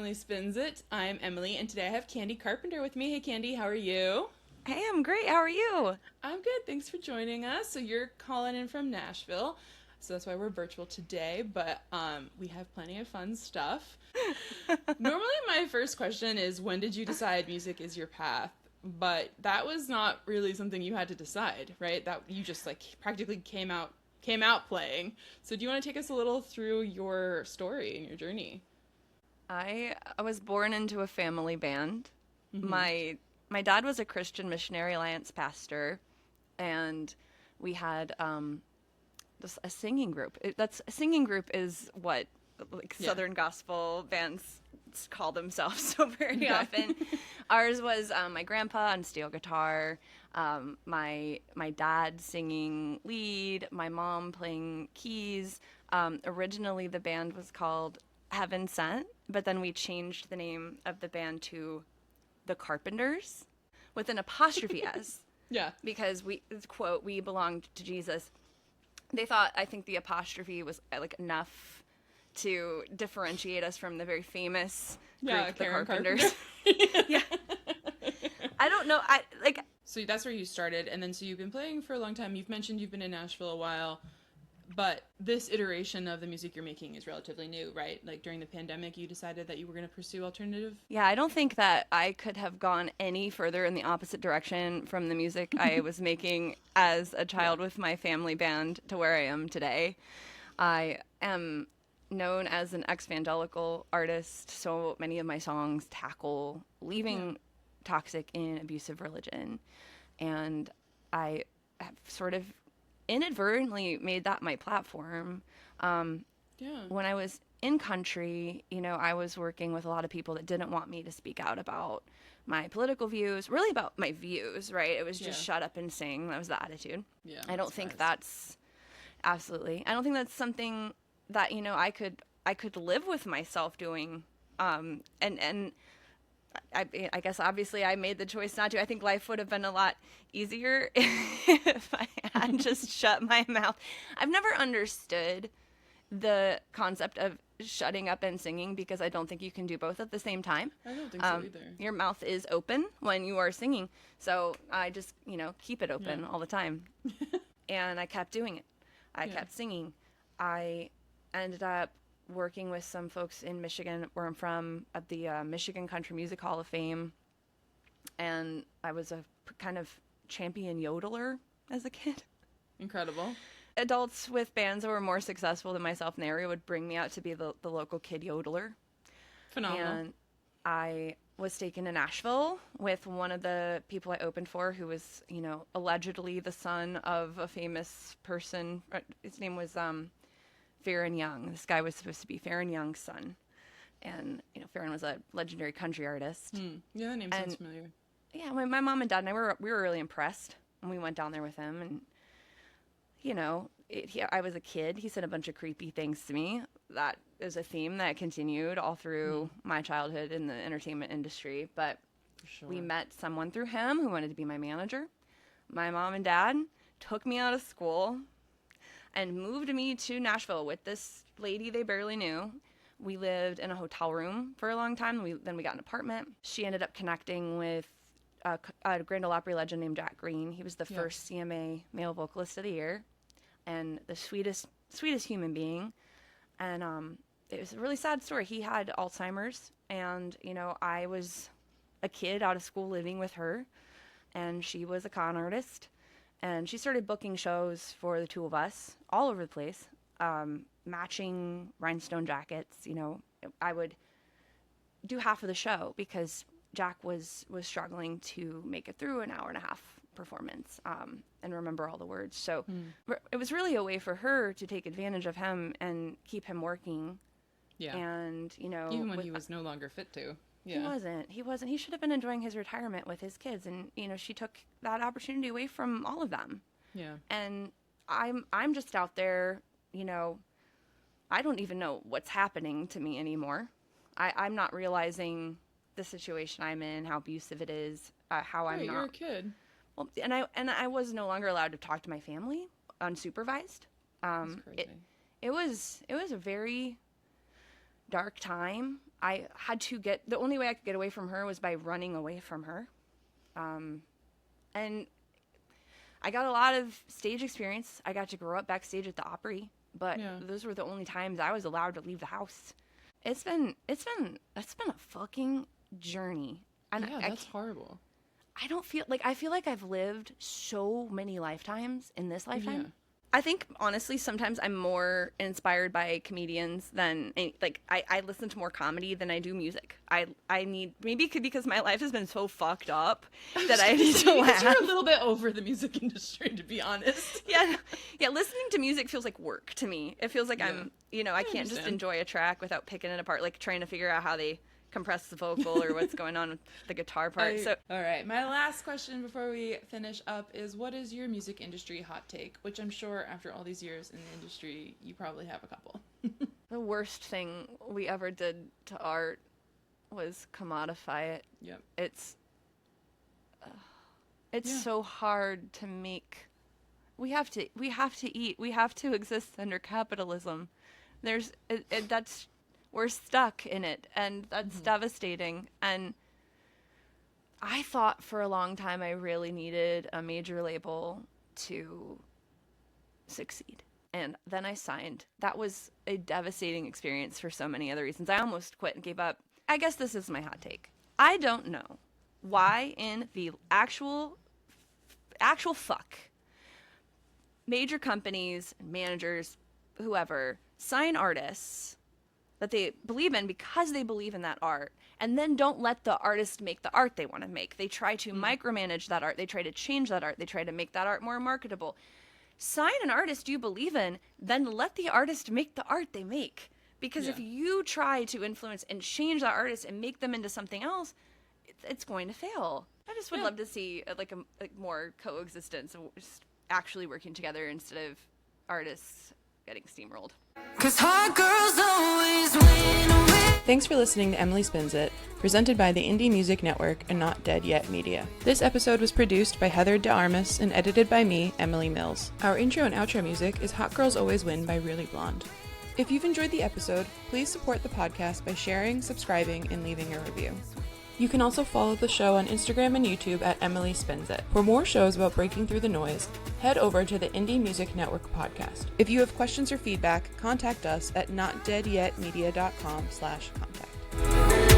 Emily Spins It. I'm Emily, and today I have Candi Carpenter with me. Hey, Candi, how are you? Hey, I'm great. How are you? I'm good. Thanks for joining us. So you're calling in from Nashville, so that's why we're virtual today. But we have plenty of fun stuff. Normally, my first question is, when did you decide music is your path? But that was not really something you had to decide, right? That you just like practically came out playing. So do you want to take us a little through your story and your journey? I was born into a family band. Mm-hmm. My dad was a Christian Missionary Alliance pastor, and we had just a singing group. That's a singing group is what like Yeah. Southern gospel bands call themselves so very Yeah. often. Ours was my grandpa on steel guitar, my dad singing lead, my mom playing keys. Originally, the band was called Heaven Sent, but then we changed the name of the band to the Carpenters with an apostrophe S Yeah. because we quote we belonged to Jesus. They thought I think the apostrophe was like enough to differentiate us from the very famous Yeah, group, the Karen Carpenters. Carpenter. Yeah, I don't know. I like So that's where you started, and then so you've been playing for a long time. You've mentioned you've been in Nashville a while, but this iteration of the music you're making is relatively new, right? Like during the pandemic, you decided that you were going to pursue alternative. yeah, I don't think that I could have gone any further in the opposite direction from the music I was making as a Yeah. child with my family band to where I am today. I am known as an ex-evangelical artist, so many of my songs tackle Yeah. leaving toxic and abusive religion. And I have sort of inadvertently made that my platform. Yeah. When I was in country, I was working with a lot of people that didn't want me to speak out about my political views, really about my views, right? It was just Yeah. shut up and sing. That was the attitude. Yeah. I I'm not don't think surprised. that's absolutely. I don't think that's something that, I could live with myself doing. And I guess obviously I made the choice not to. I think life would have been a lot easier if I had just shut my mouth. I've never understood the concept of shutting up and singing because I don't think you can do both at the same time. I don't think so either. Your mouth is open when you are singing, so I just keep it Yeah. open all the time, and I kept doing it. I Yeah. kept singing. I ended up working with some folks in Michigan, where I'm from, at the Michigan Country Music Hall of Fame, and I was a kind of champion yodeler as a kid. Incredible. Adults with bands that were more successful than myself in the area would bring me out to be the local kid yodeler. Phenomenal. And I was taken to Nashville with one of the people I opened for, who was, allegedly the son of a famous person. His name was Farron Young. This guy was supposed to be Farron Young's son. And, Farron was a legendary country artist. Yeah, that name sounds And familiar. yeah, my mom and dad and we were really impressed. And we went down there with him, and I was a kid. He said a bunch of creepy things to me. That is a theme that continued all through my childhood in the entertainment industry. But For sure. we met someone through him who wanted to be my manager. My mom and dad took me out of school and moved me to Nashville with this lady they barely knew. We lived in a hotel room for a long time. Then we got an apartment. She ended up connecting with a Grand Ole Opry legend named Jack Green. He was the Yeah. first CMA male vocalist of the year, and the sweetest human being. And it was a really sad story. He had Alzheimer's, and I was a kid out of school living with her, and she was a con artist, and she started booking shows for the two of us all over the place, matching rhinestone jackets. I would do half of the show because Jack was struggling to make it through an hour and a half performance, and remember all the words. So it was really a way for her to take advantage of him and keep him working. Yeah. And Even when he was no longer fit to. he Yeah. wasn't. He should have been enjoying his retirement with his kids, and she took that opportunity away from all of them. Yeah. And I'm just out there. I don't even know what's happening to me anymore. I'm not realizing the situation I'm in, how abusive it is, how I'm Right, you're a not. kid. Well, and I was no longer allowed to talk to my family unsupervised. That's It crazy. it was a very dark time, I had to the only way I could get away from her was by running away from her. And I got a lot of stage experience. I got to grow up backstage at the Opry, but those were the only times I was allowed to leave the house. It's been a fucking journey. And yeah, that's horrible. I feel like I've lived so many lifetimes in this lifetime. Yeah. I think, honestly, sometimes I'm more inspired by comedians than, like, I listen to more comedy than I do music. I need, maybe it could be because my life has been so fucked up that I need to laugh. You're a little bit over the music industry, to be honest. Yeah, listening to music feels like work to me. It feels like I'm, I can't just enjoy a track without picking it apart, like trying to figure out how they compress the vocal or what's going on with the guitar part. All right, my last question before we finish up is, what is your music industry hot take? Which I'm sure after all these years in the industry, you probably have a couple. The worst thing we ever did to art was commodify it. Yep. It's so hard to make. We have to eat. We have to exist under capitalism. We're stuck in it, and that's devastating. And I thought for a long time I really needed a major label to succeed. And then I signed. That was a devastating experience for so many other reasons. I almost quit and gave up. I guess this is my hot take. I don't know why in the actual fuck major companies, managers, whoever, sign artists that they believe in because they believe in that art, and then don't let the artist make the art they want to make. They try to micromanage that art. They try to change that art. They try to make that art more marketable. Sign an artist you believe in, then let the artist make the art they make. Because if you try to influence and change that artist and make them into something else, it's going to fail. I just would love to see like more coexistence of just actually working together instead of artists getting steamrolled. 'Cause hot girls always win. Thanks for listening to Emily Spins It, presented by the Indie Music Network and Not Dead Yet Media. This episode was produced by Heather de Armas and edited by me, Emily Mills. Our intro and outro music is Hot Girls Always Win by Really Blonde. If you've enjoyed the episode, please support the podcast by sharing, subscribing, and leaving a review. You can also follow the show on Instagram and YouTube at Emily Spins It. For more shows about breaking through the noise, head over to the Indie Music Network podcast. If you have questions or feedback, contact us at notdeadyetmedia.com/contact.